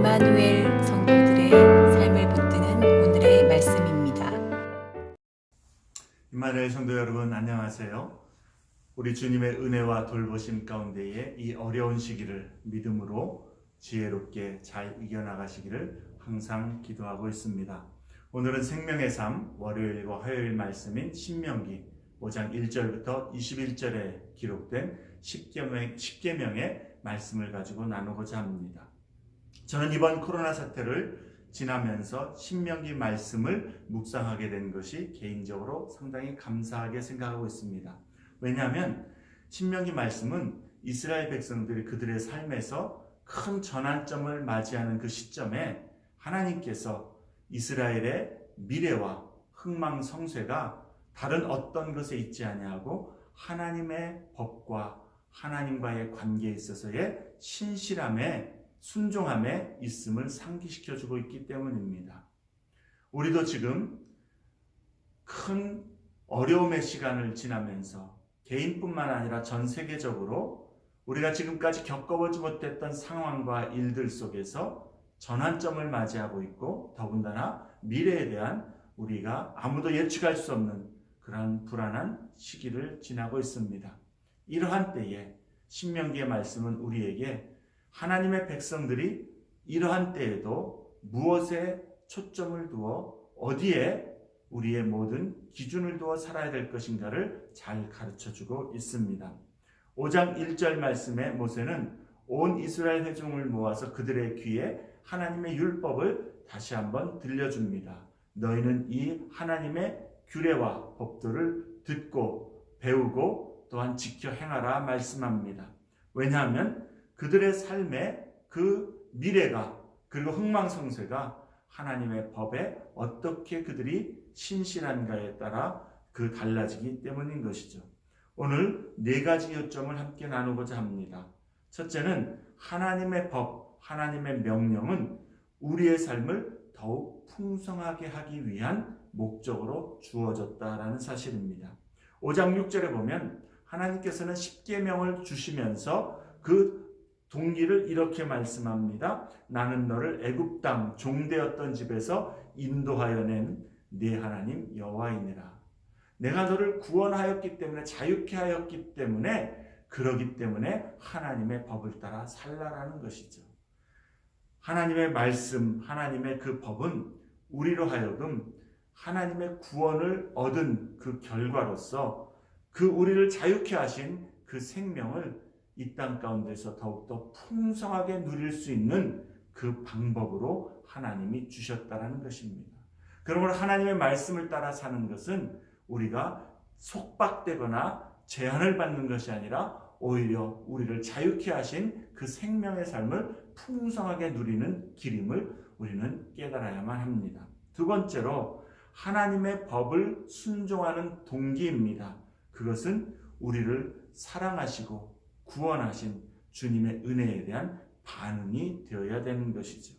임마누엘 성도들의 삶을 붙드는 오늘의 말씀입니다. 임마누엘 성도 여러분, 안녕하세요. 우리 주님의 은혜와 돌보심 가운데에 이 어려운 시기를 믿음으로 지혜롭게 잘 이겨나가시기를 항상 기도하고 있습니다. 오늘은 생명의 삶 월요일과 화요일 말씀인 신명기 5장 1절부터 21절에 기록된 10계명의 말씀을 가지고 나누고자 합니다. 저는 이번 코로나 사태를 지나면서 신명기 말씀을 묵상하게 된 것이 개인적으로 상당히 감사하게 생각하고 있습니다. 왜냐하면 신명기 말씀은 이스라엘 백성들이 그들의 삶에서 큰 전환점을 맞이하는 그 시점에 하나님께서 이스라엘의 미래와 흥망성쇠가 다른 어떤 것에 있지 아니하고 하나님의 법과 하나님과의 관계에 있어서의 신실함에 순종함에 있음을 상기시켜주고 있기 때문입니다. 우리도 지금 큰 어려움의 시간을 지나면서 개인뿐만 아니라 전 세계적으로 우리가 지금까지 겪어보지 못했던 상황과 일들 속에서 전환점을 맞이하고 있고 더군다나 미래에 대한 우리가 아무도 예측할 수 없는 그러한 불안한 시기를 지나고 있습니다. 이러한 때에 신명기의 말씀은 우리에게 하나님의 백성들이 이러한 때에도 무엇에 초점을 두어 어디에 우리의 모든 기준을 두어 살아야 될 것인가를 잘 가르쳐주고 있습니다. 5장 1절 말씀에 모세는 온 이스라엘 회중을 모아서 그들의 귀에 하나님의 율법을 다시 한번 들려줍니다. 너희는 이 하나님의 규례와 법도를 듣고 배우고 또한 지켜 행하라 말씀합니다. 왜냐하면 그들의 삶의 그 미래가 그리고 흥망성쇠가 하나님의 법에 어떻게 그들이 신실한가에 따라 그 달라지기 때문인 것이죠. 오늘 네 가지 요점을 함께 나누고자 합니다. 첫째는 하나님의 법, 하나님의 명령은 우리의 삶을 더욱 풍성하게 하기 위한 목적으로 주어졌다라는 사실입니다. 5장 6절에 보면 하나님께서는 10계명을 주시면서 그 동기를 이렇게 말씀합니다. 나는 너를 애굽 땅 종되었던 집에서 인도하여 낸 네 하나님 여호와이니라. 내가 너를 구원하였기 때문에 자유케 하였기 때문에 그러기 때문에 하나님의 법을 따라 살라라는 것이죠. 하나님의 말씀, 하나님의 그 법은 우리로 하여금 하나님의 구원을 얻은 그 결과로서 그 우리를 자유케 하신 그 생명을 이 땅 가운데서 더욱더 풍성하게 누릴 수 있는 그 방법으로 하나님이 주셨다라는 것입니다. 그러므로 하나님의 말씀을 따라 사는 것은 우리가 속박되거나 제한을 받는 것이 아니라 오히려 우리를 자유케 하신 그 생명의 삶을 풍성하게 누리는 길임을 우리는 깨달아야만 합니다. 두 번째로 하나님의 법을 순종하는 동기입니다. 그것은 우리를 사랑하시고 구원하신 주님의 은혜에 대한 반응이 되어야 되는 것이죠.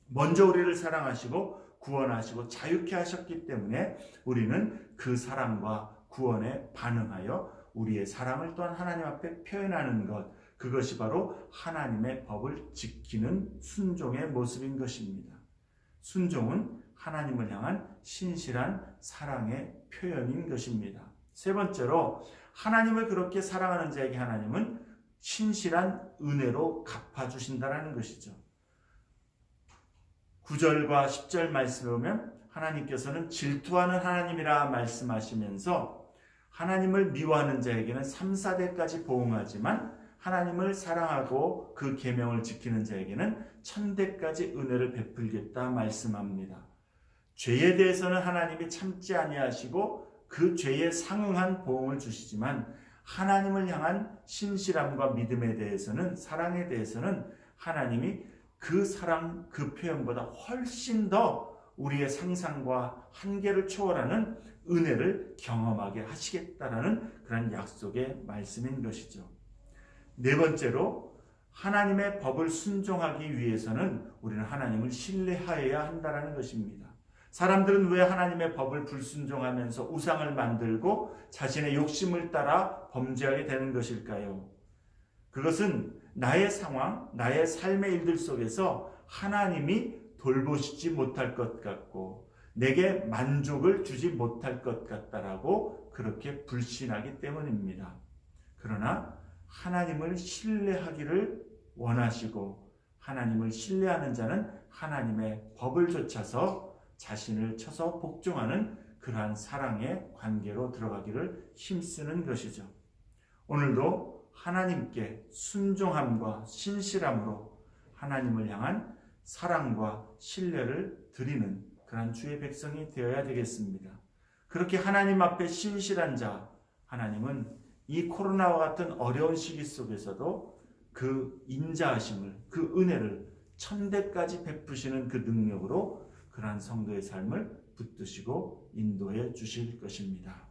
먼저 우리를 사랑하시고 구원하시고 자유케 하셨기 때문에 우리는 그 사랑과 구원에 반응하여 우리의 사랑을 또한 하나님 앞에 표현하는 것, 그것이 바로 하나님의 법을 지키는 순종의 모습인 것입니다. 순종은 하나님을 향한 신실한 사랑의 표현인 것입니다. 세 번째로 하나님을 그렇게 사랑하는 자에게 하나님은 신실한 은혜로 갚아주신다는 것이죠. 9절과 10절 말씀에 보면 하나님께서는 질투하는 하나님이라 말씀하시면서 하나님을 미워하는 자에게는 3, 4대까지 보응하지만 하나님을 사랑하고 그 계명을 지키는 자에게는 1000대까지 은혜를 베풀겠다 말씀합니다. 죄에 대해서는 하나님이 참지 아니하시고 그 죄에 상응한 보응을 주시지만 하나님을 향한 신실함과 믿음에 대해서는 사랑에 대해서는 하나님이 그 사랑 그 표현보다 훨씬 더 우리의 상상과 한계를 초월하는 은혜를 경험하게 하시겠다라는 그런 약속의 말씀인 것이죠. 네 번째로 하나님의 법을 순종하기 위해서는 우리는 하나님을 신뢰하여야 한다는 것입니다. 사람들은 왜 하나님의 법을 불순종하면서 우상을 만들고 자신의 욕심을 따라 범죄하게 되는 것일까요? 그것은 나의 상황, 나의 삶의 일들 속에서 하나님이 돌보시지 못할 것 같고 내게 만족을 주지 못할 것 같다라고 그렇게 불신하기 때문입니다. 그러나 하나님을 신뢰하기를 원하시고 하나님을 신뢰하는 자는 하나님의 법을 좇아서 자신을 쳐서 복종하는 그러한 사랑의 관계로 들어가기를 힘쓰는 것이죠. 오늘도 하나님께 순종함과 신실함으로 하나님을 향한 사랑과 신뢰를 드리는 그러한 주의 백성이 되어야 되겠습니다. 그렇게 하나님 앞에 신실한 자, 하나님은 이 코로나와 같은 어려운 시기 속에서도 그 인자하심을, 그 은혜를 천대까지 베푸시는 그 능력으로 그러한 성도의 삶을 붙드시고 인도해 주실 것입니다.